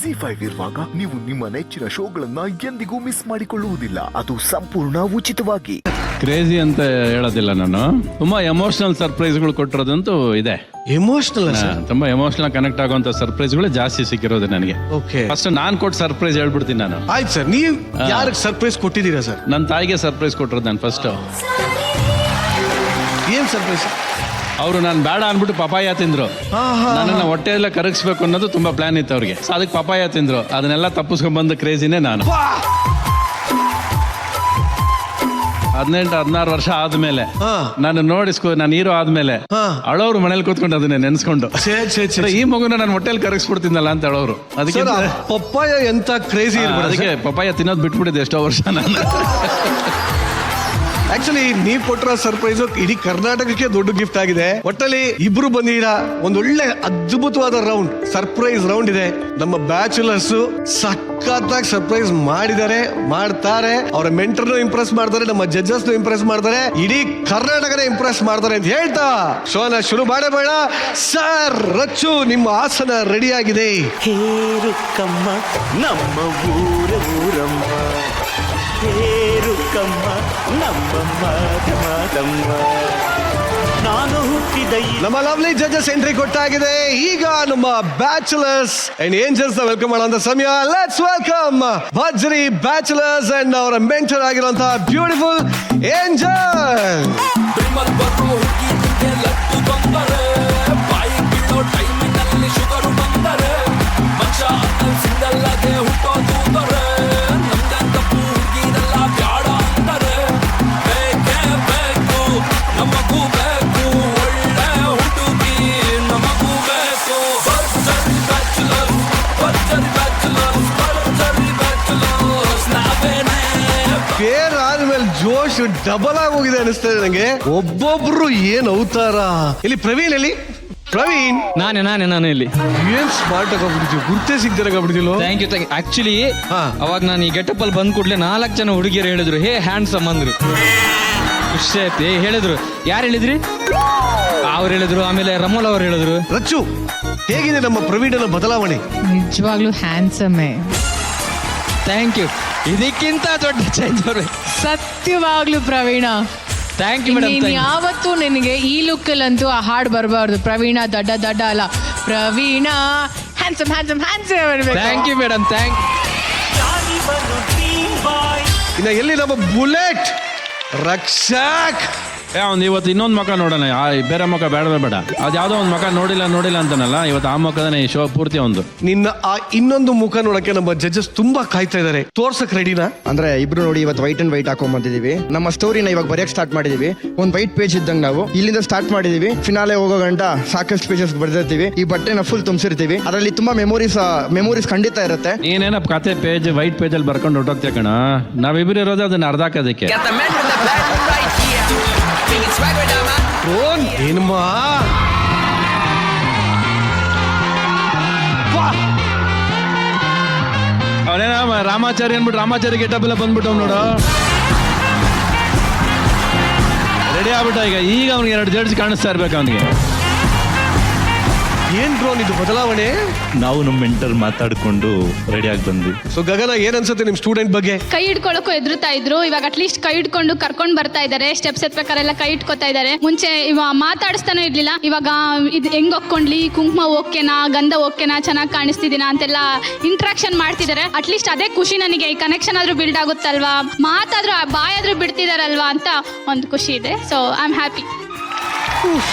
ZEE5 ಇರುವಾಗ ನೀವು ನಿಮ್ಮ ನೆಚ್ಚಿನ ಶೋಗಳನ್ನ ಎಂದಿಗೂ ಮಿಸ್ ಮಾಡಿಕೊಳ್ಳುವುದಿಲ್ಲ. ಅದು ಸಂಪೂರ್ಣ ಉಚಿತವಾಗಿ. ಕ್ರೇಜಿ ಅಂತ ಹೇಳೋದಿಲ್ಲ, ನಾನು ತುಂಬಾ ಎಮೋಷನಲ್ ಸರ್ಪ್ರೈಸ್ಗಳು ಕೊಟ್ಟಿರೋದಂತೂ ಇದೆ. ಎಮೋಷನಲ್ ತುಂಬಾ ಎಮೋಷನಲ್ ಕನೆಕ್ಟ್ ಆಗುವಂತ ಸರ್ಪ್ರೈಸ್ಗಳು ಜಾಸ್ತಿ ಸಿಕ್ಕಿರೋದು ನನಗೆ. ಫಸ್ಟ್ ನಾನ್ ಕೊಟ್ಟು ಸರ್ಪ್ರೈಸ್ ಹೇಳ್ಬಿಡ್ತೀನಿ ನಾನು. ಆಯ್ತು ಸರ್, ನೀವು ಯಾರಿಗೆ ಸರ್ಪ್ರೈಸ್ ಕೊಟ್ಟಿದ್ದೀರಾ ಸರ್? ನನ್ನ ತಾಯಿಗೆ ಸರ್ಪ್ರೈಸ್ ಕೊಟ್ಟಿರೋದು ನಾನು ಫಸ್ಟ್. ಏನ್ ಸರ್ಪ್ರೈಸ್? ಅವರು ನಾನು ಬೇಡ ಅನ್ಬಿಟ್ಟು ಪಪಾಯ ತಿಂದ್ರು. ನನ್ನನ್ನ ಹೊಟ್ಟೆಯೆಲ್ಲ ಕರಗಿಸ್ಬೇಕು ಅನ್ನೋದು ತುಂಬಾ ಪ್ಲಾನ್ ಇತ್ತು ಅವ್ರಿಗೆ. ಅದಕ್ಕೆ ಪಪಾಯ ತಿಂದ್ರು. ಅದನ್ನೆಲ್ಲ ತಪ್ಪಿಸ್ಕೊಂಡ್ ಬಂದ ಕ್ರೇಜಿನೇ ನಾನು. 18-16 ವರ್ಷ ಆದ್ಮೇಲೆ ನಾನು ನಾನು ಹೀರೋ ಆದ್ಮೇಲೆ ಅಳೋರು ಮನೇಲಿ ಕೂತ್ಕೊಂಡು ಅದನ್ನೇ ನೆನ್ಸ್ಕೊಂಡು ಈ ಮಗುನ ನಾನು ಹೊಟ್ಟೆಲ್ ಕರಗಿಸ್ಬಿಡ್ತೀನಲ್ಲ ಅಂತ ಹೇಳೋರು. ಅದಕ್ಕೆ ಪಪ್ಪಾಯ ಎಂತ ಕ್ರೇಜಿ ಇರ್ಬೋದು. ಅದಕ್ಕೆ ಪಪಾಯ ತಿನ್ನೋದು ಬಿಟ್ಬಿಟ್ಟಿದೆ ಎಷ್ಟೋ ವರ್ಷ ನಾನು. ಆಕ್ಚುಲಿ ನೀವ್ ಕೊಟ್ಟಿರೋ ಸರ್ಪ್ರೈಸ್ ಇಡೀ ಕರ್ನಾಟಕಕ್ಕೆ ದೊಡ್ಡ ಗಿಫ್ಟ್ ಆಗಿದೆ. ಒಟ್ಟಲ್ಲಿ ಇಬ್ರು ಬಂದಿರಾ, ಒಂದ್ ಒಳ್ಳೆ ಅದ್ಭುತವಾದ ರೌಂಡ್, ಸರ್ಪ್ರೈಸ್ ರೌಂಡ್ ಇದೆ. ನಮ್ಮ ಬ್ಯಾಚುಲರ್ಸ್ ಸಖತ್ತಾಗಿ ಸರ್ಪ್ರೈಸ್ ಮಾಡ್ತಾರೆ. ಅವರ ಮೆಂಟರ್ನು ಇಂಪ್ರೆಸ್ ಮಾಡ್ತಾರೆ, ನಮ್ಮ ಜಡ್ಜಸ್ ಇಂಪ್ರೆಸ್ ಮಾಡ್ತಾರೆ, ಇಡೀ ಕರ್ನಾಟಕನೇ ಇಂಪ್ರೆಸ್ ಮಾಡ್ತಾರೆ ಅಂತ ಹೇಳ್ತಾ ಶೋನ ಶುರು ಮಾಡಬೇಡ. ಸರ್ ರಚ್ಚು, ನಿಮ್ಮ ಆಸನ ರೆಡಿ ಆಗಿದೆ. ಹೇರುಕಮ್ಮ ನಮ್ಮ ಊರಮ್ಮ, ಹೇರುಕಮ್ಮ ನಮ್ಮ ಮಾತಮ್ಮ, ನಾನು ಹುಟ್ಟಿದ ನಮ್ಮ ಲವ್ಲಿ ಜಡ್ಜಸ್ ಎಂಟ್ರಿ ಕೊಟ್ಟಾಗಿದೆ. ಈಗ ನಮ್ಮ ಬ್ಯಾಚುಲರ್ಸ್ ಅಂಡ್ ಏಂಜಲ್ಸ್ ವೆಲ್ಕಮ್ ಮಾಡುವಂತ ಸಮಯ. ಲೆಟ್ಸ್ ವೆಲ್ಕಮ್ ಭರ್ಜರಿ ಬ್ಯಾಚುಲರ್ಸ್ ಅಂಡ್ ಅವರ ಮೆಂಟರ್ ಆಗಿರುವಂತಹ ಬ್ಯೂಟಿಫುಲ್ ಏಂಜಲ್. ಜೋಶ್ ಡಬಲ್ ಆಗಿ ಹೋಗಿದೆ ಅನಿಸ್ತದೆ ನಂಗೆ. ಒಬ್ಬೊಬ್ರು ಏನ್ ಅವತಾರ. ಇಲ್ಲಿ ಪ್ರವೀಣ್, ಎಲ್ಲಿ ಪ್ರವೀಣ್? ನಾನು ಇಲ್ಲಿ. ಏನ್ ಸ್ಮಾರ್ಟ್ ಆಗಿಬಿಡ್ತೀವಿ, ಗುರ್ತೇ ಸಿಗ್ದಾರಾಗ್ಬಿಡ್ತಿಲ್ಲ. Thank you. ಆಕ್ಚುಲಿ ಅವಾಗ ನಾನು ಈ ಗೆಟಪ್ ಅಲ್ಲಿ ಬಂದ್ ಕೂಡಲೇ 4 ಜನ ಹುಡುಗಿಯರು ಹೇಳಿದ್ರು, ಹೇ ಹ್ಯಾಂಡ್ಸಮ್ ಅಂದ್ರು. ಖುಷಿ ಆಯ್ತು. ಹೇಳಿದ್ರು. ಯಾರು ಹೇಳಿದ್ರಿ? ಅವ್ರು ಹೇಳಿದ್ರು. ಆಮೇಲೆ ರಮೋಲ್ ಅವ್ರು ಹೇಳಿದ್ರು. ರಚ್ಚು, ಹೇಗಿದೆ ನಮ್ಮ ಪ್ರವೀಣನ ಬದಲಾವಣೆ? ನಿಜವಾಗ್ಲೂ ಹ್ಯಾಂಡ್ಸಮ್. Thank you. ಇದಕ್ಕಿಂತ ದೊಡ್ಡ ಚೇಂಜ್ ಅವ್ರೆ. ಸತ್ಯವಾಗ್ಲೂ ಪ್ರವೀಣ, ಥ್ಯಾಂಕ್ ಯು ಮೇಡಮ್. ಯಾವತ್ತೂ ನಿನಗೆ ಈ ಲುಕ್ ಅಲ್ಲಂತೂ ಆ ಹಾಡ್ ಬರಬಾರ್ದು. ಪ್ರವೀಣ ದಡ್ಡ ಅಲ್ಲ, ಪ್ರವೀಣ ಹ್ಯಾಂಡ್ಸಮ್ ಹ್ಯಾಂಡ್ಸಮ್ ಹ್ಯಾಂಡ್ಸಮ್ ಬರಬೇಕು. Thank you madam, thank. ಇನ್ನ ಎಲ್ಲಿ ನಮ್ಮ ಬುಲೆಟ್ ರಕ್ಷಕ್? ಅವ್ನು ಇವತ್ತು ಇನ್ನೊಂದು ಮುಖ ನೋಡೋಣ, ಬೇರೆ ಮುಖ ಬೇಡ. ಅದು ಯಾವುದೋ ಒಂದು ಮುಖ ನೋಡಿಲ್ಲ ಅಂತಾನಲ್ಲ, ಇವತ್ತು ಆ ಮುಖದನೇ ಈ ಶೋ ಪೂರ್ತಿ ಒಂದು. ನಿನ್ನ ಆ ಇನ್ನೊಂದು ಮುಖ ನೋಡಕ್ಕೆ ನಮ್ಮ ಜಡ್ಜಸ್ ತುಂಬಾ ಕಾಯ್ತಾ ಇದಾರೆ. ತೋರ್ಸಕ್ ರೆಡಿನಾ? ಅಂದ್ರೆ ಇಬ್ರು ನೋಡಿ, ಇವತ್ತು ವೈಟ್ ಅಂಡ್ ವೈಟ್ ಹಾಕೊಂಡ್ ಬಂದಿದೀವಿ. ನಮ್ಮ ಸ್ಟೋರಿನ ಇವಾಗ ಬರೆಯಕ್ ಸ್ಟಾರ್ಟ್ ಮಾಡಿದೀವಿ. ಒಂದ್ ವೈಟ್ ಪೇಜ್ ಇದ್ದಂಗೆ ನಾವು ಇಲ್ಲಿಂದ ಸ್ಟಾರ್ಟ್ ಮಾಡಿದೀವಿ. ಫಿನಾಲೆ ಹೋಗೋ ಗಂಟ ಸಾಕಷ್ಟು ಪೇಜಸ್ ಬರ್ದಿರ್ತೀವಿ. ಈ ಬಟ್ಟೆನ ಫುಲ್ ತುಂಬಿಸಿರ್ತೀವಿ. ಅದರಲ್ಲಿ ತುಂಬಾ ಮೆಮೊರೀಸ್ ಖಂಡಿತ ಇರುತ್ತೆ. ನೀನೇನಪ್ಪ ಕತೆ ಪೇಜ್ ವೈಟ್ ಪೇಜ್ ಅಲ್ಲಿ ಬರ್ಕೊಂಡು ಹೊರಟೋಗ್ತೀಯ ಕಣ. ನಾವಿಬ್ರು ಇರೋದು ಅದನ್ನ ಅರ್ಧಾಕೋದಕ್ಕೆ. ಏನಮ್ಮ ಅವನೇನ ರಾಮಾಚಾರಿ ಅನ್ಬಿಟ್ಟು ರಾಮಾಚಾರಿ ಗೆಟಪ್ ಎಲ್ಲ ಬಂದ್ಬಿಟ್ಟು ನೋಡು. ರೆಡಿ ಆಗ್ಬಿಟ್ಟ. ಈಗ ಅವ್ನಿಗೆ 2 ಜಡ್ಜ್ ಕಾಣಿಸ್ತಾ ಇರ್ಬೇಕು ಅವನಿಗೆ. ಏನ್ ಬ್ರೋ ಇದು ಬದಲಾವಣೆ? ನಾವು ನಮ್ಮ ಮೆಂಟರ್ ಮಾತಾಡ್ಕೊಂಡು ರೆಡಿ ಆಗಿ ಬಂದ್ವಿ. ಸೊ ಗಗನ, ಏನ್ ಅನ್ಸುತ್ತೆ ನಿಮ್ ಸ್ಟೂಡೆಂಟ್ ಬಗ್ಗೆ? ಕೈ ಹಿಡ್ಕೊಳ್ಳೋಕ್ಕೂ ಎದುರುತ್ತಾ ಇದ್ರು. ಇವಾಗ ಅಟ್ಲೀಸ್ಟ್ ಕೈ ಹಿಡ್ಕೊಂಡು ಕರ್ಕೊಂಡು ಬರ್ತಾ ಇದಾರೆ. ಸ್ಟೆಪ್ಸ್ ಎತ್ಬೇಕಾರೆಲ್ಲ ಕೈ ಇಟ್ಕೋತಾ ಇದಾರೆ. ಮುಂಚೆ ಮಾತಾಡಿಸ್ತಾನೆ ಇರ್ಲಿಲ್ಲ. ಇವಾಗ ಇದು ಹೆಂಗ್ ಹೊಕ್ಕೊಂಡ್ಲಿ, ಕುಂಕುಮ ಓಕೆನಾ, ಗಂಧ ಓಕೆನಾ, ಚೆನ್ನಾಗಿ ಕಾಣಿಸ್ತಿದ್ದೀನಾ ಅಂತೆಲ್ಲ ಇಂಟ್ರಾಕ್ಷನ್ ಮಾಡ್ತಿದ್ದಾರೆ. ಅಟ್ಲೀಸ್ಟ್ ಅದೇ ಖುಷಿ ನನಗೆ. ಈ ಕನೆಕ್ಷನ್ ಆದ್ರೂ ಬಿಲ್ಡ್ ಆಗುತ್ತಲ್ವಾ, ಮಾತಾದ್ರೂ ಬಾಯಾದ್ರೂ ಬಿಡ್ತಿದಾರಲ್ವಾ ಅಂತ ಒಂದು ಖುಷಿ ಇದೆ. So I am happy.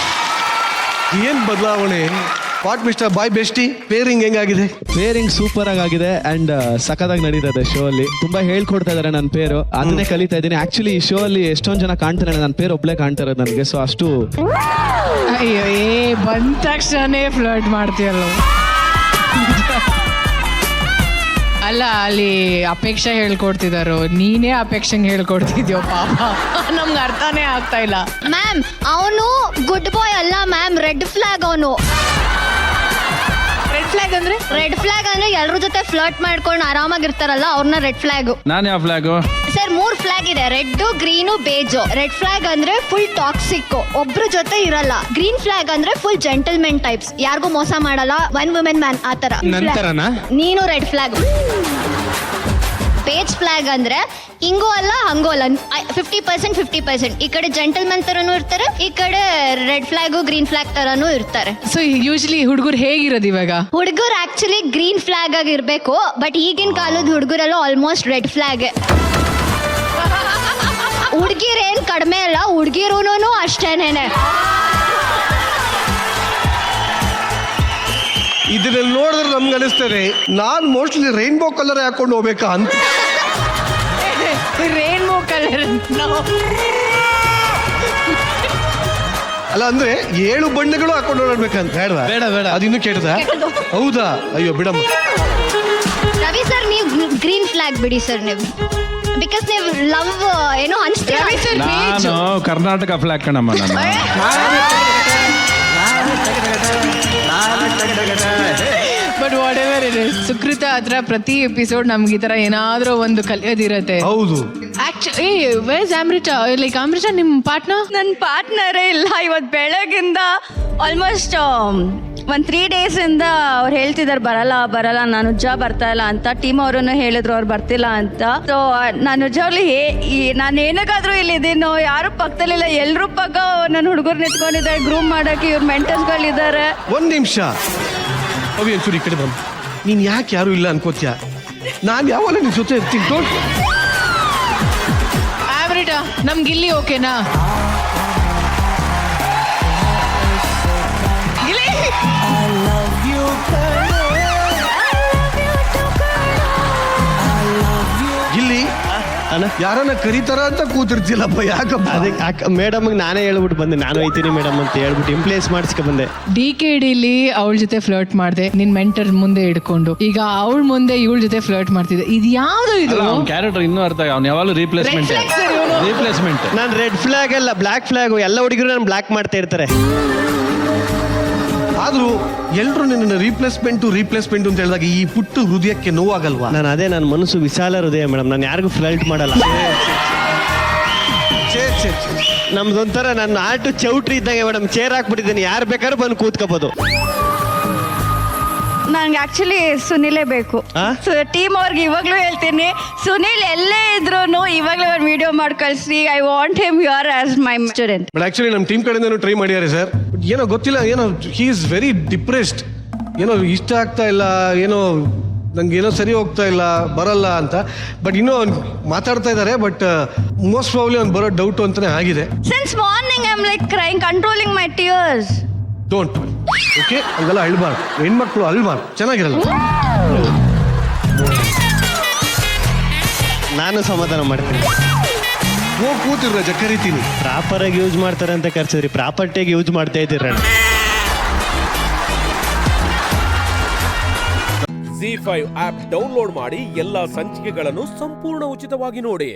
ಏನ್ ಬದಲಾವಣೆ. What mister boy bestie, pairing ಹೆಂಗಾಗಿದೆ? ಪೇರಿಂಗ್ ಸೂಪರ್ ಆಗಿದೆ ಅಂಡ್ ಸಖತ್ತಾಗಿ ನಡೀತದೆ. ಶೋ ಅಲ್ಲಿ ತುಂಬಾ ಹೇಳ್ಕೊಡ್ತಾ ಇದಾರೆ. ನನ್ನ ಪೇರು ಅದನ್ನೇ ಕಲಿತಾ ಇದ್ದೀನಿ. ಆಕ್ಚುಲಿ ಈ ಶೋ ಅಲ್ಲಿ ಎಷ್ಟೊಂದ್ ಜನ ಕಾಣ್ತಾರೆ, ನನ್ನ ಪೇರು ಒಬ್ಳೆ ಕಾಣ್ತಾ ಇರೋದು ನನಗೆ. ಸೊ ಅಷ್ಟು ಅಯ್ಯೋ, ಬಂದ ತಕ್ಷಣನೇ ಫ್ಲರ್ಟ್ ಮಾಡ್ತೀಯಲ್ಲ. ಅಲ್ಲ, ಅಲ್ಲಿ ಅಪೇಕ್ಷೆ ಹೇಳ್ಕೊಡ್ತಿದಾರೋ, ನೀನೇ ಅಪೇಕ್ಷೆಗೆ ಹೇಳ್ಕೊಡ್ತಿದ್ಯೋ. ಪಾಪ ನಮ್ಗೆ ಅರ್ಥನೇ ಆಗ್ತಾ ಇಲ್ಲ. ಮ್ಯಾಮ್, ಅವನು ಗುಡ್ ಬಾಯ್ ಅಲ್ಲ ಮ್ಯಾಮ್, ರೆಡ್ ಫ್ಲಾಗ್ ಅವನು. ರೆಡ್ ಫ್ಲಾಗ್ ಅಂದ್ರೆ? ರೆಡ್ ಫ್ಲಾಗ್ ಅಂದ್ರೆ ಎಲ್ಲರ ಜೊತೆ ಫ್ಲರ್ಟ್ ಮಾಡ್ಕೊಂಡು ಆರಾಮಾಗಿರ್ತಾರಲ್ಲ, ಅವ್ರನ್ನ ರೆಡ್ ಫ್ಲಾಗ್. ನಾನು ಯಾವ ಫ್ಲಾಗು? ಸರ್ 3 ಫ್ಲಾಗ್ ಇದೆ, ರೆಡ್, ಗ್ರೀನು, ಬೇಜು. ರೆಡ್ ಫ್ಲಾಗ್ ಅಂದ್ರೆ ಫುಲ್ ಟಾಕ್ಸಿಕ್, ಒಬ್ರ ಜೊತೆ ಇರಲ್ಲ. ಗ್ರೀನ್ ಫ್ಲಾಗ್ ಅಂದ್ರೆ ಫುಲ್ ಜೆಂಟಲ್ಮೆನ್ ಟೈಪ್ಸ್, ಯಾರಿಗೂ ಮೋಸ ಮಾಡಲ್ಲ, 1 ವುಮೆನ್ ಮ್ಯಾನ್ ಆತರ. ನೀನು ರೆಡ್ ಫ್ಲಾಗ್. ಬೇಜ್ ಫ್ಲಾಗ್ ಅಂದ್ರೆ ಹಿಂಗೂ ಅಲ್ಲ ಹಂಗೂ ಅಲ್ಲ, 50% 50%. ಈ ಕಡೆ ಜೆಂಟಲ್ಮನ್ ತರನು ಇರ್ತಾರೆ, ಈ ಕಡೆ ರೆಡ್ ಫ್ಲಾಗ್ ಗ್ರೀನ್ ಫ್ಲಾಗ್ ತರನು ಇರ್ತಾರೆ. ಸೊ ಯೂಶಲಿ ಹುಡುಗರು ಹೇಗಿರೋದು ಇವಾಗ? ಹುಡುಗರು ಆಕ್ಚುಲಿ ಗ್ರೀನ್ ಫ್ಲಾಗ್ ಆಗಿರ್ಬೇಕು, ಬಟ್ ಈಗಿನ ಕಾಲದ ಹುಡುಗರೆಲ್ಲ ಆಲ್ಮೋಸ್ಟ್ ರೆಡ್ ಫ್ಲಾಗ್. ಹುಡುಗಿರೇನ್ ಕಡಿಮೆ ಅಲ್ಲ, ಹುಡುಗಿರೂನು ಅಷ್ಟೇನೇನೆ. ಇದನ್ನ ನೋಡಿದ್ರೆ ನಮ್ಗೆ ಅನಿಸ್ತದೆ ನಾನು ಮೋಸ್ಟ್ಲಿ ರೈನ್ಬೋ ಕಲರ್ ಹಾಕೊಂಡು ಹೋಗ್ಬೇಕಾ ಅಂತ. ರೇನ್ಬೋ ಕಲರ್ ಅಲ್ಲ ಅಂದ್ರೆ 7 ಬಣ್ಣಗಳು ಹಾಕೊಂಡು ಓಡಾಡ್ಬೇಕಂತ ಬೇಡವಾ? ಬೇಡ ಬೇಡ. ಅದಿನ್ನು ಕೆಟ್ಟದ? ಹೌದಾ? ಅಯ್ಯೋ ಬಿಡಮ್ಮ. ರವಿ ಸರ್ ನೀವು ಗ್ರೀನ್ ಫ್ಲಾಗ್ ಬಿಡಿ ಸರ್, ನೀವು ಬಿಕಾಸ್ ನೀವು ಲವ್ ಏನೋ ಅನ್ಸ್ತೀರಾ. ನಾನು ಕರ್ನಾಟಕ ಫ್ಲಾಗ್ ಕಣಮ್ಮ ನಾನು. But whatever it is, Sukrutha ಹತ್ರ ಪ್ರತಿ ಎಪಿಸೋಡ್ ನಮ್ಗೆ ಈ ತರ ಏನಾದ್ರೂ ಒಂದು ಕಲಿಯೋದಿರತ್ತೆ. ಹೌದು. ಆಕ್ಚುಲಿ ವೇಸ್ ಅಮೃತ, ಲೈಕ್ ಅಮೃತ ನಿಮ್ ಪಾರ್ಟ್ನರ್? ನನ್ನ ಪಾರ್ಟ್ನರೇ ಇಲ್ಲ. ಇವತ್ತು ಬೆಳಗಿಂದ ಆಲ್ಮೋಸ್ಟ್ ಒಂದು 3 days ಇಂದ ಅವ್ರು ಹೇಳ್ತಿದ್ದಾರೆ ಬರಲ್ಲ ನಾನು ನಿಜ ಬರ್ತಾ ಇಲ್ಲ ಅಂತ. ಟೀಮ್ ಅವರನ್ನು ಹೇಳಿದ್ರು ಅವ್ರು ಬರ್ತಿಲ್ಲ ಅಂತ. ಸೊ ನಾನು ನಿಜವಾಗ್ಲೂ ನಾನು ಏನಕ್ಕಾದ್ರೂ ಇಲ್ಲಿದ್ದೀನೋ, ಯಾರು ಪಕ್ಕದಲ್ಲಿಲ್ಲ, ಎಲ್ಲರೂ ಪಕ್ಕ ನನ್ನ ಹುಡುಗರು ನಿಂತ್ಕೊಂಡಿದ್ದಾರೆ ಗ್ರೂಮ್ ಮಾಡಕ್ಕೆ. ಇವ್ರ ಮೆಂಟರ್ಸ್ಗಳಿದ್ದಾರೆ. 1 ನಿಮಿಷ ಅವಿ ಒಂಚೂರು ಈ ಕಡೆ ಬಂದು, ನೀನ್ ಯಾಕೆ ಯಾರು ಇಲ್ಲ ಅನ್ಕೋತ್ಯಾ? ನಾನು ಯಾವಾಗ ನಿನ್ ಜೊತೆ ಇರ್ತೀನಿ. ಅಮೃತ ನಮ್ಗೆ ಇಲ್ಲಿ ಓಕೆನಾ? ಇಲ್ಲಿ ಯಾರನ್ನ ಕರೀತಾರ ಅಂತ ಕೂತಿರ್ತಿಲ್ಲಪ್ಪ, ಯಾಕಪ್ಪ? ಅದಕ್ಕೆ ಮೇಡಮ್ಗೆ ನಾನೇ ಹೇಳ್ಬಿಟ್ಟು ಬಂದೆ, ನಾನು ಹೋಯ್ತೀನಿ ಮೇಡಮ್ ಅಂತ ಹೇಳ್ಬಿಟ್ಟು ಇಂಪ್ಲೇಸ್ ಮಾಡಿಸ್ಕೊ ಬಂದೆ. DKDಲಿ ಅವಳ ಜೊತೆ ಫ್ಲರ್ಟ್ ಮಾಡಿದೆ, ನಿನ್ ಮೆಂಟರ್ ಮುಂದೆ ಇಟ್ಕೊಂಡು. ಈಗ ಅವಳ ಮುಂದೆ ಇವಳ ಜೊತೆ ಫ್ಲರ್ಟ್ ಮಾಡ್ತಿದ್ದೆ. ಇದು ಯಾವ್ದು? ಇದು ಕ್ಯಾರೆಕ್ಟರ್ ಇನ್ನೂ ಅರ್ಥ, ಅವ್ನು ಯಾವಾಗಲೂ ರೀಪ್ಲೇಸ್ಮೆಂಟ್. ನಾನು ರೆಡ್ ಫ್ಲಾಗ್ ಅಲ್ಲ, ಬ್ಲಾಕ್ ಫ್ಲಾಗ್. ಎಲ್ಲ ಹುಡುಗರು ನಾನು ಬ್ಲಾಕ್ ಮಾಡ್ತಾ ಇರ್ತಾರೆ. ಆದ್ರೂ ಎಲ್ರು ನಿನ್ನ ರಿಪ್ಲೇಸ್ಮೆಂಟ್ ಅಂತ ಹೇಳಿದಾಗ ಈ ಪುಟ್ಟು ಹೃದಯಕ್ಕೆ ನೋವಾಗಲ್ವಾ? ನನ್ನ ಮನಸ್ಸು ವಿಶಾಲ ಹೃದಯ ಮೇಡಮ್, ನಾನು ಯಾರಿಗೂ ಫ್ಲರ್ಟ್ ಮಾಡಲ್ಲ. ನಮ್ದೊಂಥರ ನನ್ನ ಆಟು ಚೌಟ್ರಿ ಇದ್ದಂಗೆ ಮೇಡಮ್, ಚೇರ್ ಹಾಕ್ಬಿಟ್ಟಿದ್ದೀನಿ, ಯಾರು ಬೇಕಾದ್ರೂ ಬಂದು ಕೂತ್ಕೋಬೋದು. ನಂಗೆ ಆಕ್ಚುಲಿ ಸುನಿಲೇ ಬೇಕು. ಟೀಮ್ ಅವ್ರಿಗೆ ಇವಾಗ್ಲೂ ಹೇಳ್ತೀನಿ, ಸುನಿಲ್ ಎಲ್ಲೇ ಇದ್ರು ಇವಾಗಲೇ ಒಂದು ವಿಡಿಯೋ ಮಾಡಿ ಕಳಿಸಿ. I want him your as my student. But actually ನಮ್ಮ ಟೀಮ್ ಕಡೆಯಿಂದ ಟ್ರೈ ಮಾಡಿದ್ದಾರೆ ಸರ್. ಬಟ್ ಏನೋ ಗೊತ್ತಿಲ್ಲ, ಏನೋ ಹಿ ಈಸ್ ವೆರಿ ಡಿಪ್ರೆಸ್ಡ್. ಏನೋ ಇಷ್ಟ ಆಗ್ತಾ ಇಲ್ಲ, ಏನೋ ನಂಗೆ ಏನೋ ಸರಿ ಹೋಗ್ತಾ ಇಲ್ಲ, ಬರಲ್ಲ ಅಂತ. ಬಟ್ ಇನ್ನೂ ಅವ್ನು ಮಾತಾಡ್ತಾ ಇದ್ದಾರೆ. ಬಟ್ ಮೋಸ್ಟ್ ಪ್ರಾಬ್ಲಿ ಅವ್ನು ಬರೋ ಡೌಟ್ ಅಂತಾನೆ ಆಗಿದೆ. Since morning I am like crying, controlling my tears. Don't okay, ಹಂಗೆಲ್ಲ ಅಳ್ಬಾರ್ದು, ಹೆಣ್ಮಕ್ಳು ಅಳ್ಬಾರ್ದು, ಚೆನ್ನಾಗಿರಲ್ಲ. ನಾನು ಸಮಾಧಾನ ಮಾಡ್ತೀನಿ. ಹೋಗಿ ಕೂತಿರ್ ರಜ, ಕರಿತೀನಿ. ಪ್ರಾಪರ್ ಆಗಿ ಯೂಸ್ ಮಾಡ್ತಾರೆ ಅಂತ ಕರ್ಸಿದ್ರಿ, ಪ್ರಾಪರ್ಟಿಯಾಗಿ ಯೂಸ್ ಮಾಡ್ತಾ ಇದ್ದೀರ. ZEE5 ಆಪ್ ಡೌನ್ಲೋಡ್ ಮಾಡಿ ಎಲ್ಲಾ ಸಂಚಿಕೆಗಳನ್ನು ಸಂಪೂರ್ಣ ಉಚಿತವಾಗಿ ನೋಡಿ.